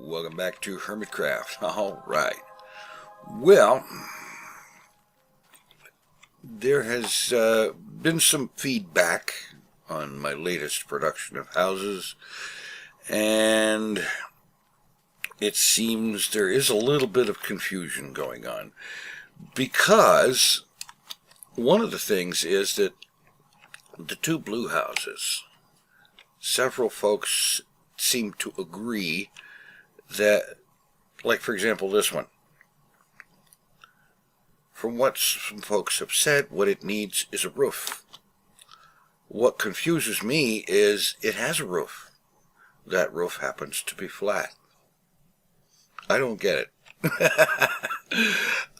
Welcome back to Hermitcraft. All right. Well, there has been some feedback on my latest production of houses, and it seems there is a little bit of confusion going on, because one of the things is that the two blue houses, several folks seem to agree that, like for example this one, from what some folks have said, what it needs is a roof. What confuses me is it has a roof. That roof happens to be flat. I don't get it.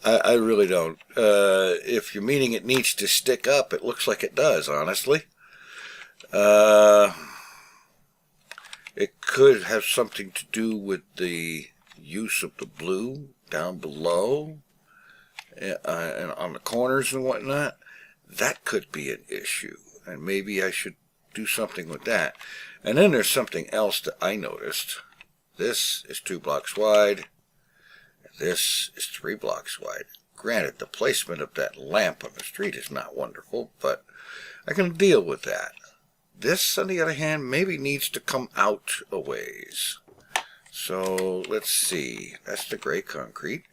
I really don't. If you're meaning it needs to stick up, it looks like it does, honestly. It could have something to do with the use of the blue down below and on the corners and whatnot. That could be an issue, and maybe I should do something with that. And then there's something else that I noticed. This is 2 blocks wide. This is 3 blocks wide. Granted, the placement of that lamp on the street is not wonderful, but I can deal with that. This, on the other hand, maybe needs to come out a ways. So, let's see. That's the gray concrete.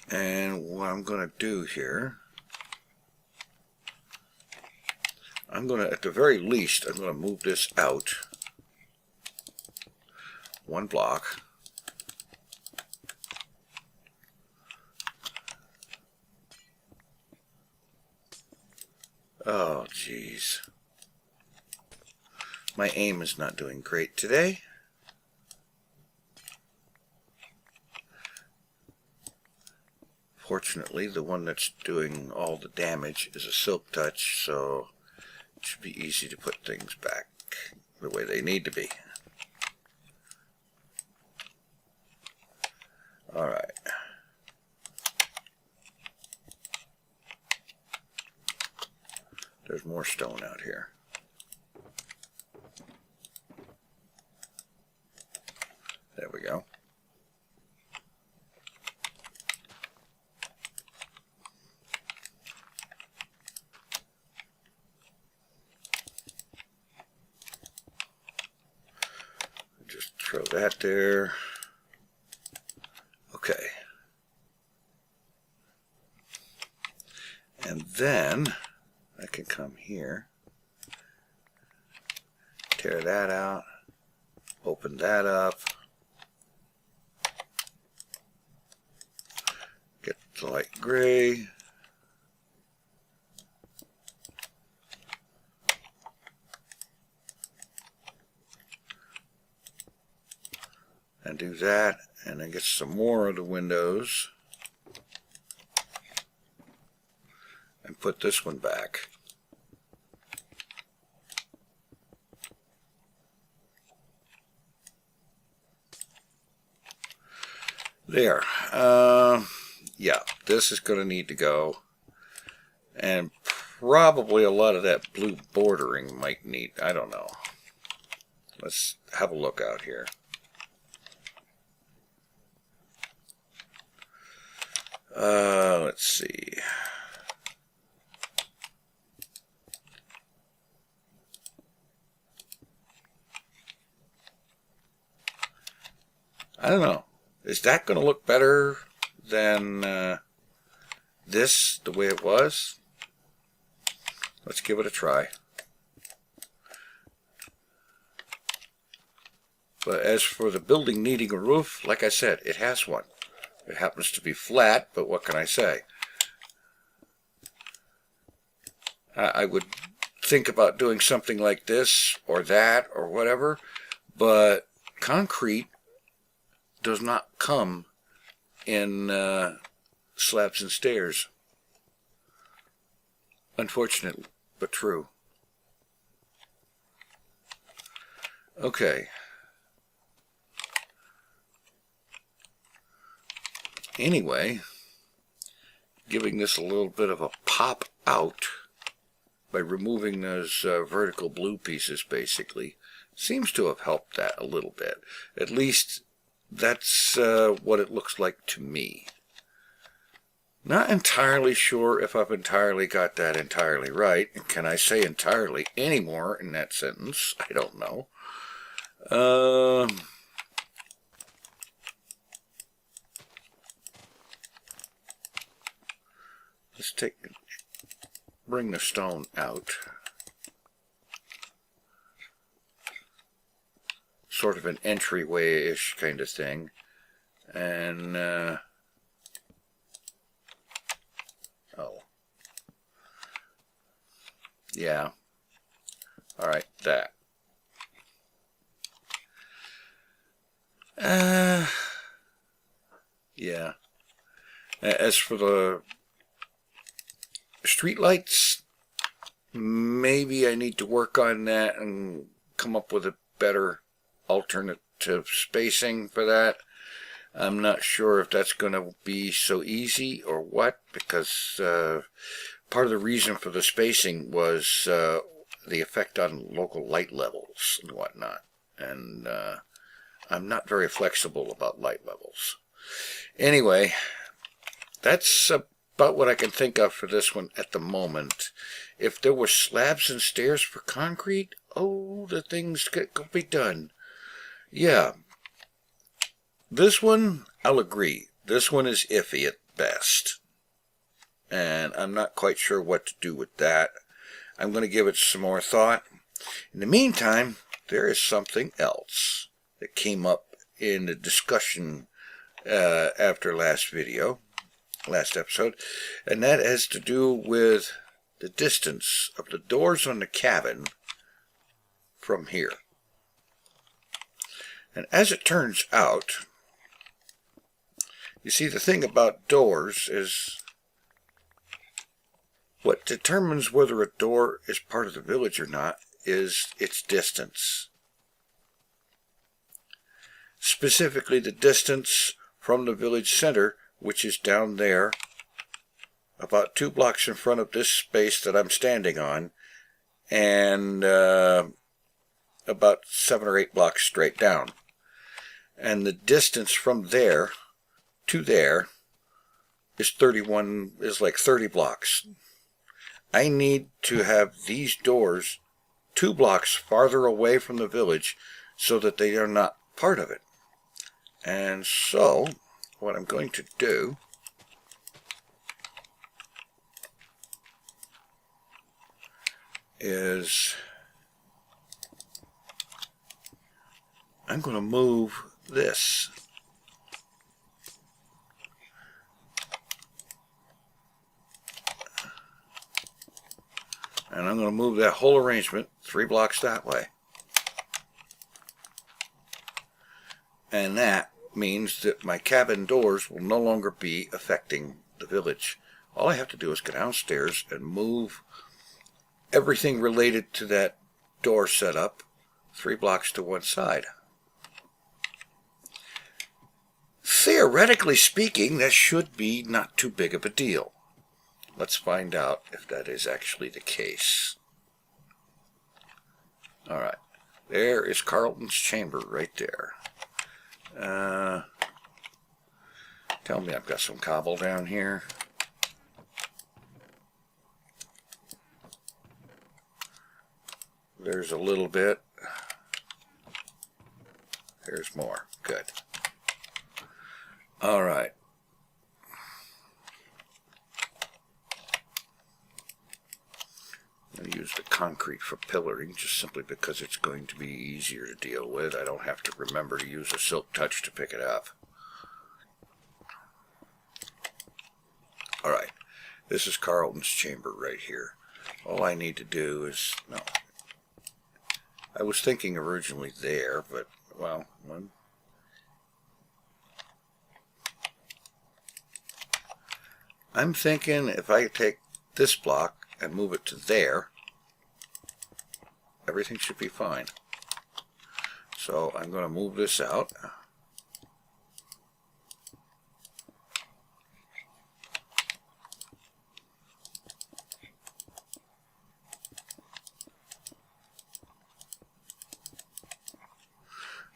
And what I'm going to do here, I'm going to, at the very least, I'm going to move this out 1 block. Oh, jeez. My aim is not doing great today. Fortunately, the one that's doing all the damage is a silk touch, so it should be easy to put things back the way they need to be. Alright. There's more stone out here. There we go. Just throw that there. Okay. And then I can come here, tear that out, open that up, get the light gray, and do that, and then get some more of the windows and put this one back. There. Yeah, this is going to need to go, and probably a lot of that blue bordering might need, I don't know. Let's have a look out here. Let's see. I don't know. Is that going to look better than this, the way it was? Let's give it a try. But as for the building needing a roof, like I said, it has one. It happens to be flat, but what can I say? I would think about doing something like this or that or whatever, but concrete does not come in slabs and stairs. Unfortunate, but true. Okay. Anyway, giving this a little bit of a pop out by removing those vertical blue pieces, basically, seems to have helped that a little bit. At least that's what it looks like to me. Not entirely sure if I've entirely got that entirely right. And can I say entirely anymore in that sentence? I don't know. Let's bring the stone out. Sort of an entryway-ish kind of thing. And, oh. Yeah. Alright, that. Yeah. As for the street lights, maybe I need to work on that and come up with a better alternative spacing for that. I'm not sure if that's going to be so easy or what, because part of the reason for the spacing was the effect on local light levels and whatnot. And I'm not very flexible about light levels. Anyway, that's about what I can think of for this one at the moment. If there were slabs and stairs for concrete, oh, the things could be done. Yeah. This one, I'll agree. This one is iffy at best. And I'm not quite sure what to do with that. I'm going to give it some more thought. In the meantime, there is something else that came up in the discussion after last episode, and that has to do with the distance of the doors on the cabin from here. And as it turns out, you see, the thing about doors is what determines whether a door is part of the village or not is its distance. Specifically, the distance from the village center, which is down there, about 2 blocks in front of this space that I'm standing on, and about 7 or 8 blocks straight down. And the distance from there to there is like 30 blocks. I need to have these doors 2 blocks farther away from the village so that they are not part of it. And so, what I'm going to do is I'm going to move this. And I'm going to move that whole arrangement 3 blocks that way. And that means that my cabin doors will no longer be affecting the village. All I have to do is go downstairs and move everything related to that door setup 3 blocks to one side. Theoretically speaking, that should be not too big of a deal. Let's find out if that is actually the case. Alright, there is Carlton's chamber right there. Tell me I've got some cobble down here. There's a little bit. There's more. Good. All right. I'm going to use the concrete for pillaring just simply because it's going to be easier to deal with. I don't have to remember to use a silk touch to pick it up. All right. This is Carlton's chamber right here. All I need to do is... No. I was thinking originally there, but, well... I'm thinking if I take this block and move it to there, everything should be fine. So I'm going to move this out.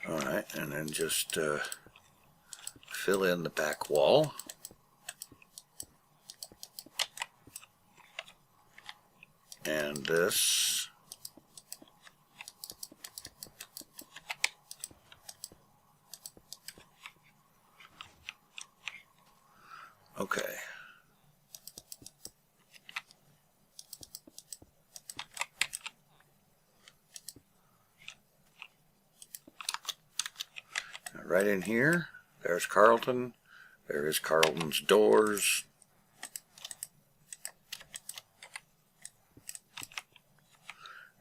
Alright, and then just fill in the back wall. And this. Okay. Right in here, there's Carlton. There is Carlton's doors.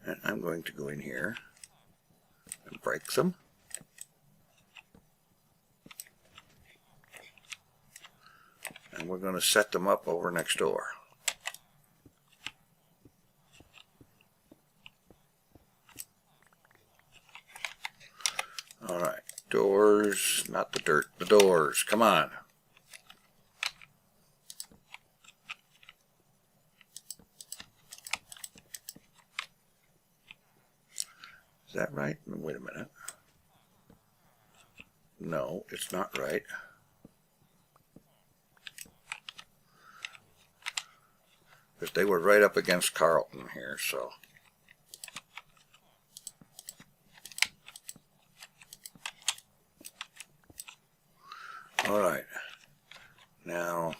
And I'm going to go in here and break them. And we're going to set them up over next door. Alright, doors, not the dirt, the doors, come on. Is that right? Wait a minute. No, it's not right. Because they were right up against Carlton here, so. Alright, now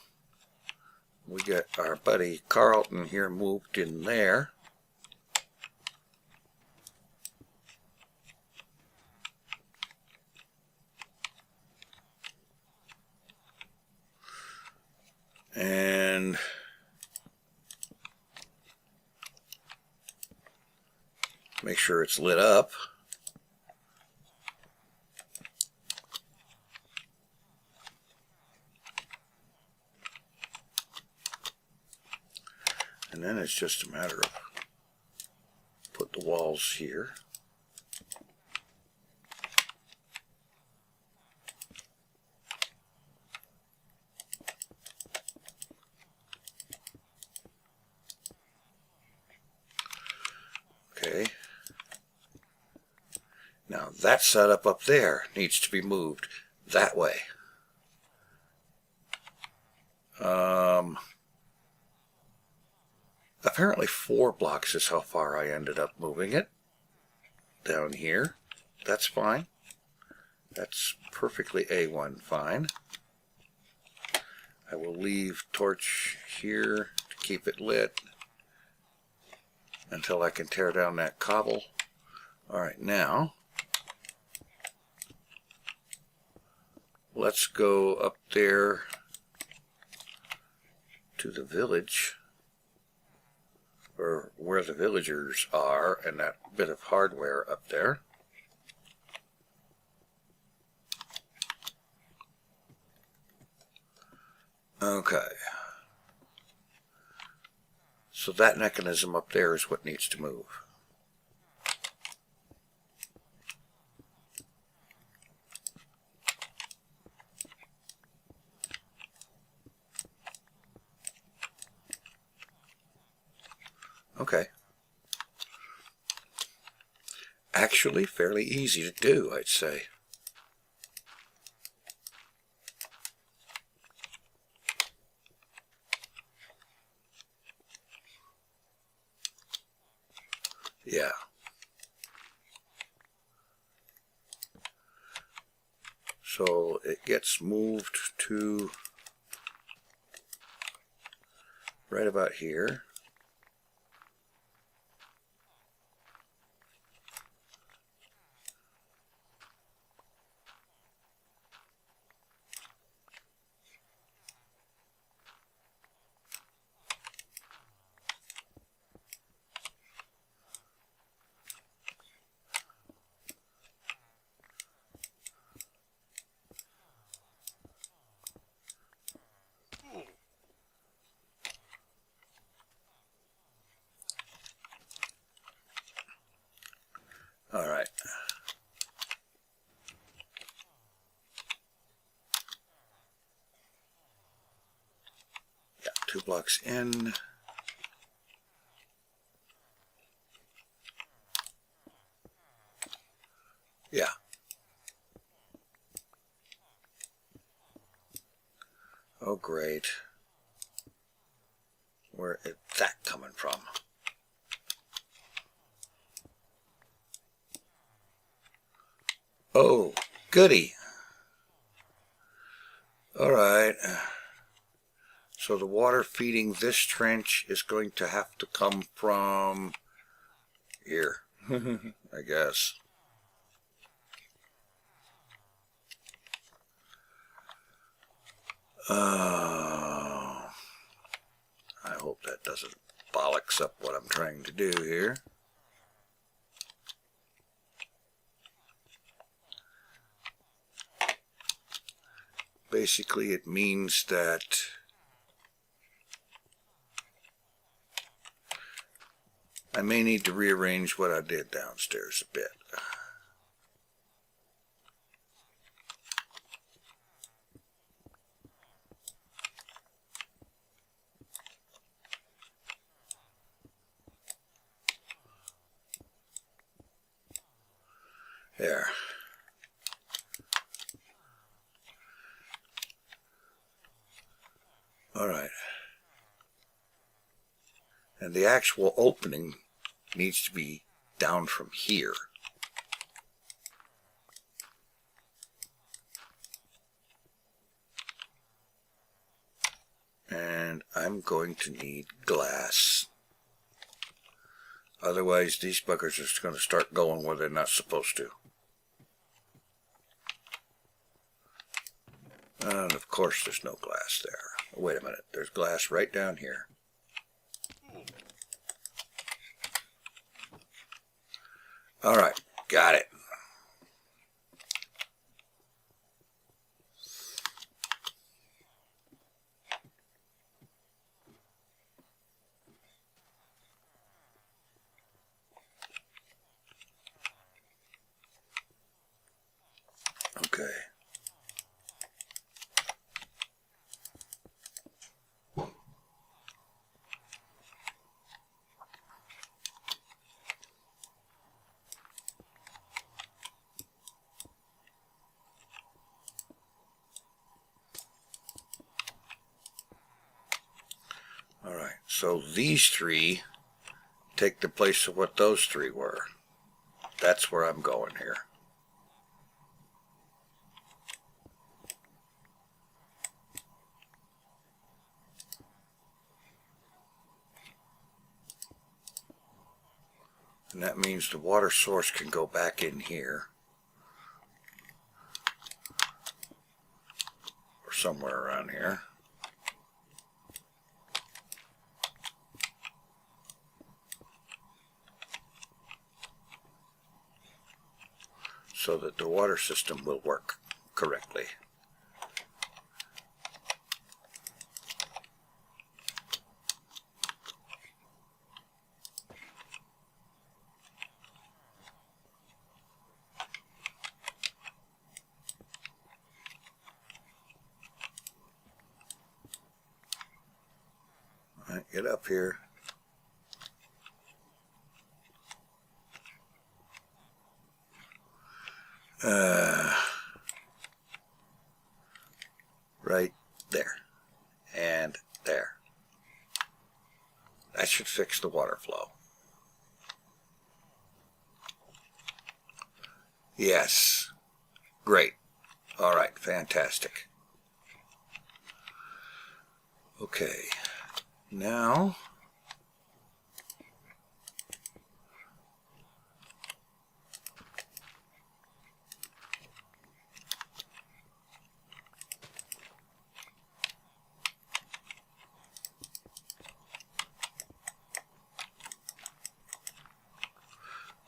we got our buddy Carlton here moved in there. And make sure it's lit up. And then it's just a matter of put the walls here. Okay. Now that setup up there needs to be moved that way. Apparently 4 blocks is how far I ended up moving it. Down here. That's fine. That's perfectly A1 fine. I will leave torch here to keep it lit until I can tear down that cobble. Alright, now let's go up there to the village, or where the villagers are, and that bit of hardware up there. Okay. So that mechanism up there is what needs to move. Okay. Actually, fairly easy to do, I'd say. Yeah. So it gets moved to right about here. All right. Yeah, 2 blocks in. Yeah. Oh, great. Where is that coming from? Oh, goody. All right. So the water feeding this trench is going to have to come from here, I guess. I hope that doesn't bollocks up what I'm trying to do here. Basically, it means that I may need to rearrange what I did downstairs a bit. There. All right. And the actual opening needs to be down from here. And I'm going to need glass. Otherwise, these buggers are just going to start going where they're not supposed to. And of course, there's no glass there. Wait a minute, there's glass right down here. All right, got it. Okay. Alright, so these three take the place of what those three were. That's where I'm going here. And that means the water source can go back in here. Or somewhere around here. So that the water system will work correctly. All right, get up here. Right there and there. That should fix the water flow. Yes. Great. All right, fantastic. Okay. Now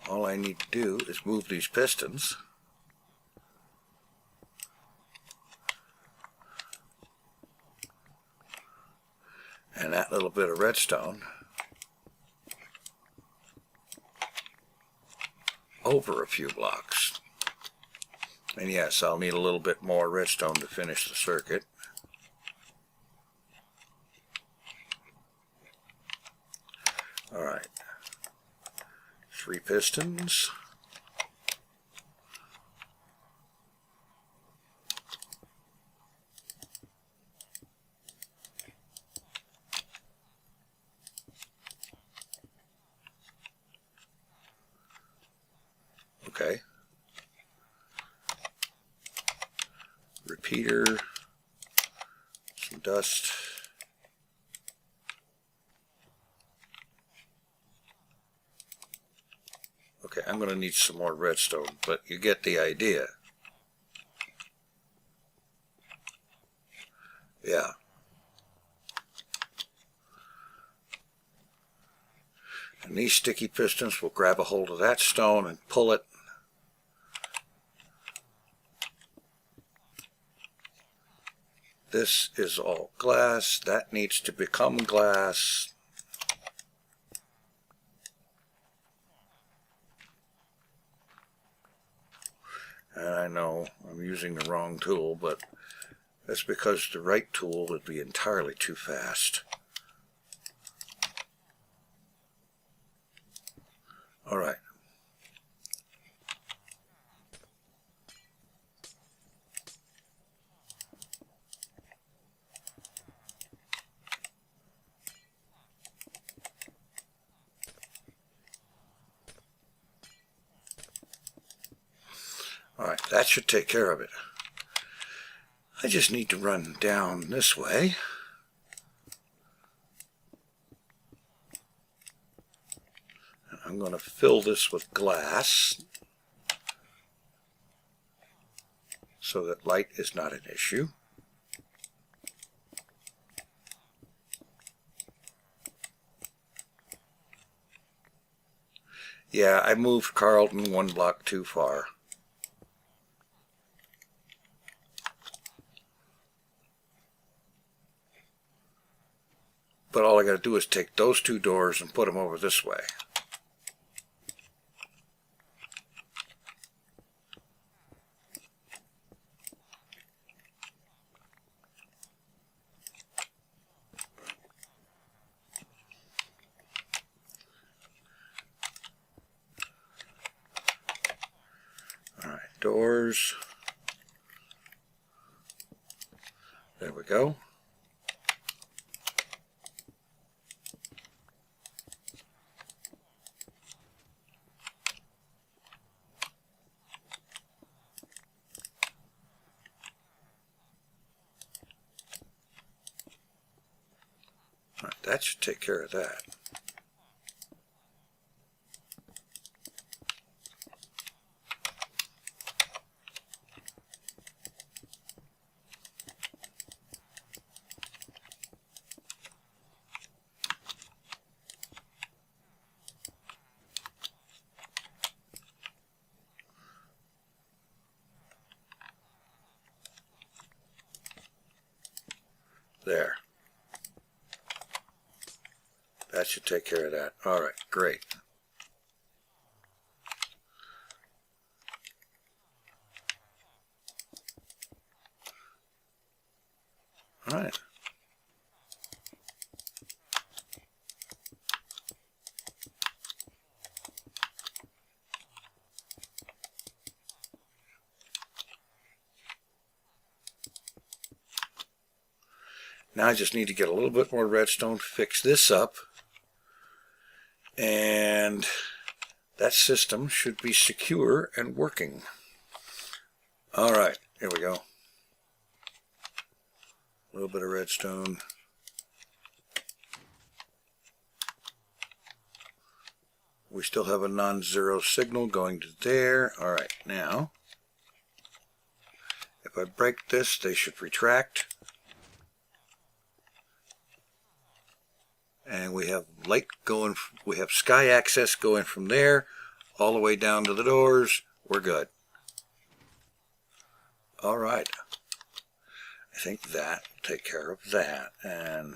all I need to do is move these pistons. And that little bit of redstone over a few blocks. And yes, I'll need a little bit more redstone to finish the circuit. All right. 3 pistons. Okay. Repeater, some dust. Okay, I'm going to need some more redstone, but you get the idea. Yeah. And these sticky pistons will grab a hold of that stone and pull it. This is all glass. That needs to become glass. And I know I'm using the wrong tool, but that's because the right tool would be entirely too fast. All right. Alright, that should take care of it. I just need to run down this way. And I'm going to fill this with glass so that light is not an issue. Yeah, I moved Carlton one block too far. But all I got to do is take those two doors and put them over this way. All right, doors. There we go. All right, that should take care of that. There. That should take care of that. All right, great. All right. Now I just need to get a little bit more redstone, fix this up, and that system should be secure and working. All right, here we go. A little bit of redstone. We still have a non-zero signal going to there. All right, now, if I break this, they should retract. And we have light going, we have sky access going from there all the way down to the doors. We're good. All right. I think that will take care of that. And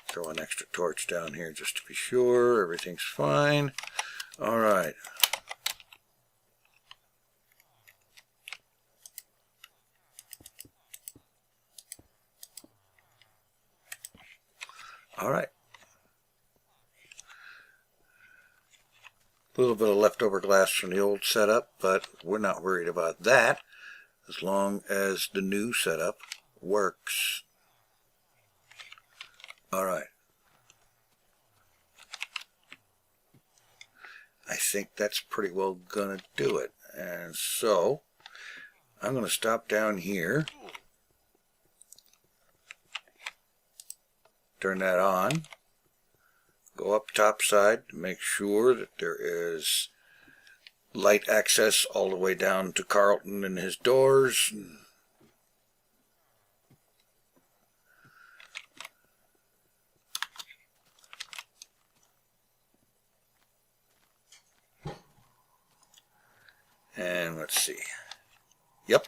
throw an extra torch down here just to be sure everything's fine. All right. All right. A little bit of leftover glass from the old setup, but we're not worried about that as long as the new setup works. All right. I think that's pretty well gonna do it. And so I'm gonna stop down here, turn that on, go up top side to make sure that there is light access all the way down to Carlton and his doors. And let's see. Yep,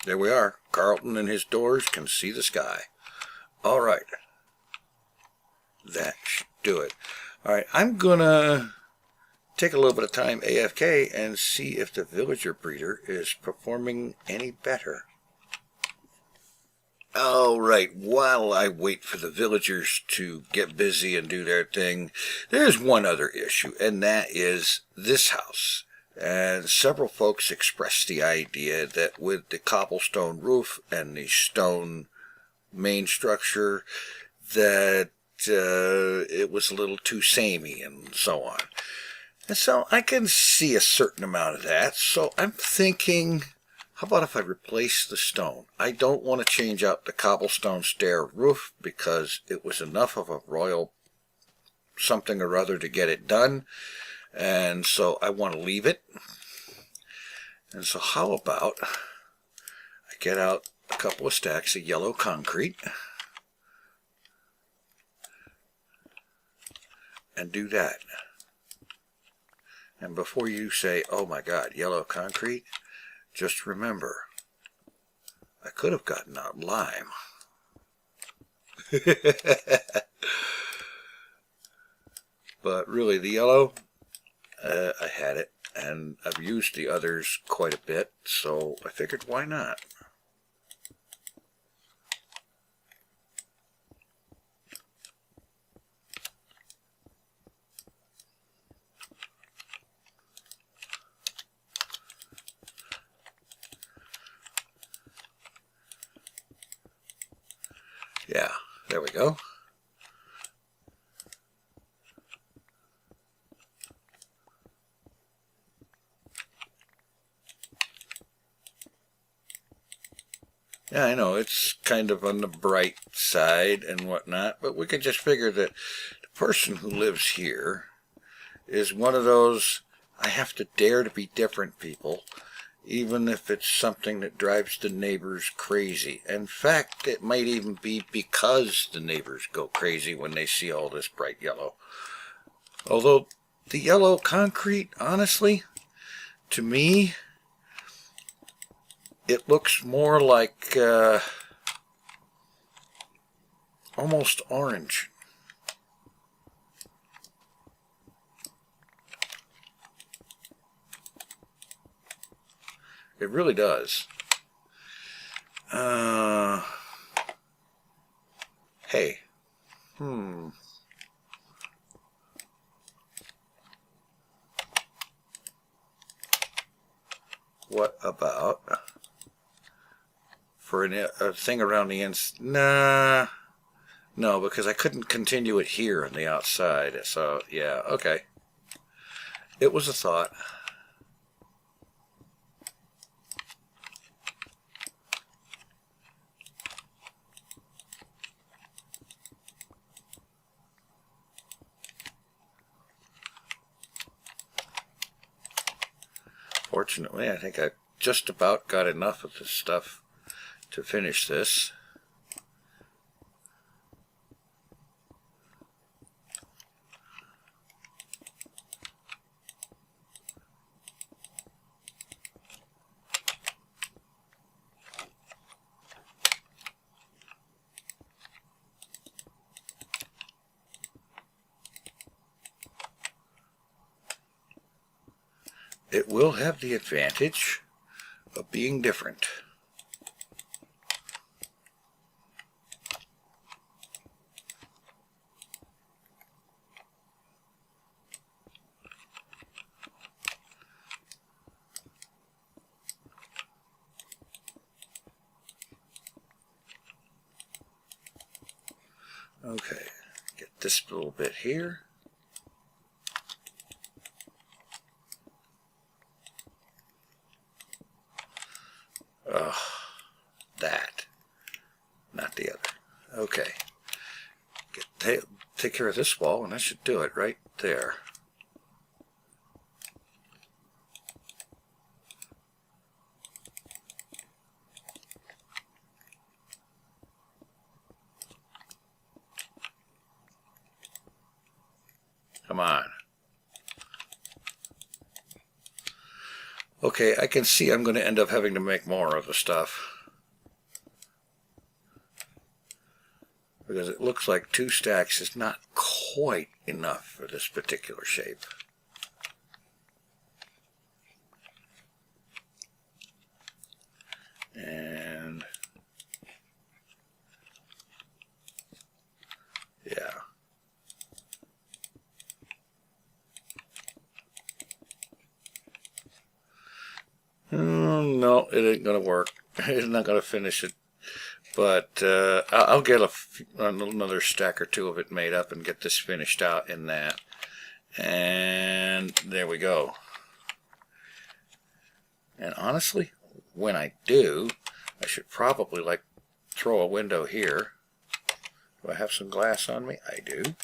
there we are. Carlton and his doors can see the sky. All right. That should do it. All right, I'm gonna take a little bit of time AFK and see if the villager breeder is performing any better. All right, while I wait for the villagers to get busy and do their thing, there's one other issue, and that is this house. And several folks expressed the idea that with the cobblestone roof and the stone main structure, that it was a little too samey and so on. And so I can see a certain amount of that. So I'm thinking, how about if I replace the stone? I don't want to change out the cobblestone stair roof because it was enough of a royal something or other to get it done. And so I want to leave it. And so how about I get out a couple of stacks of yellow concrete and do that. And before you say, oh my God, yellow concrete, just remember, I could have gotten out lime. But really, the yellow, I had it, and I've used the others quite a bit, so I figured why not? Yeah, there we go. Yeah, I know, it's kind of on the bright side and whatnot, but we can just figure that the person who lives here is one of those, I have to dare to be different people, even if it's something that drives the neighbors crazy. In fact, it might even be because the neighbors go crazy when they see all this bright yellow. Although the yellow concrete, honestly, to me, it looks more like almost orange. It really does. Hey. What about for a thing around the ends? Nah. No, because I couldn't continue it here on the outside. So, yeah, okay. It was a thought. Fortunately, I think I just about got enough of this stuff to finish this. It will have the advantage of being different. Okay, get this little bit here. That. Not the other. Okay. Take care of this wall, and that should do it right there. Come on. Okay, I can see I'm going to end up having to make more of the stuff. Because it looks like 2 stacks is not quite enough for this particular shape. And yeah. No, it ain't gonna work. It's not gonna finish it. But I'll get another stack or 2 of it made up and get this finished out in that. And there we go. And honestly, when I do, I should probably like throw a window here. Do I have some glass on me? I do.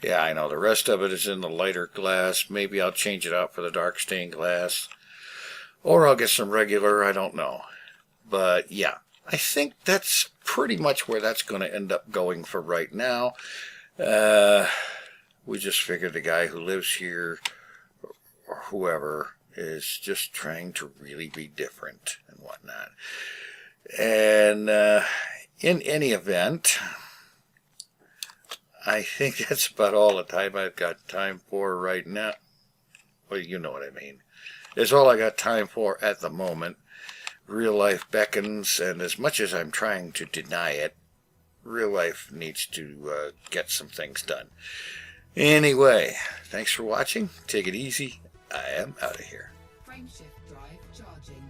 Yeah, I know. The rest of it is in the lighter glass. Maybe I'll change it out for the dark stained glass. Or I'll get some regular, I don't know. But yeah, I think that's pretty much where that's going to end up going for right now. We just figured the guy who lives here, or whoever, is just trying to really be different and whatnot. And in any event, I think that's about all the time I've got time for right now. Well, you know what I mean. It's all I got time for at the moment. Real life beckons, and as much as I'm trying to deny it, real life needs to get some things done. Anyway, thanks for watching. Take it easy. I am out of here. Frameshift drive charging.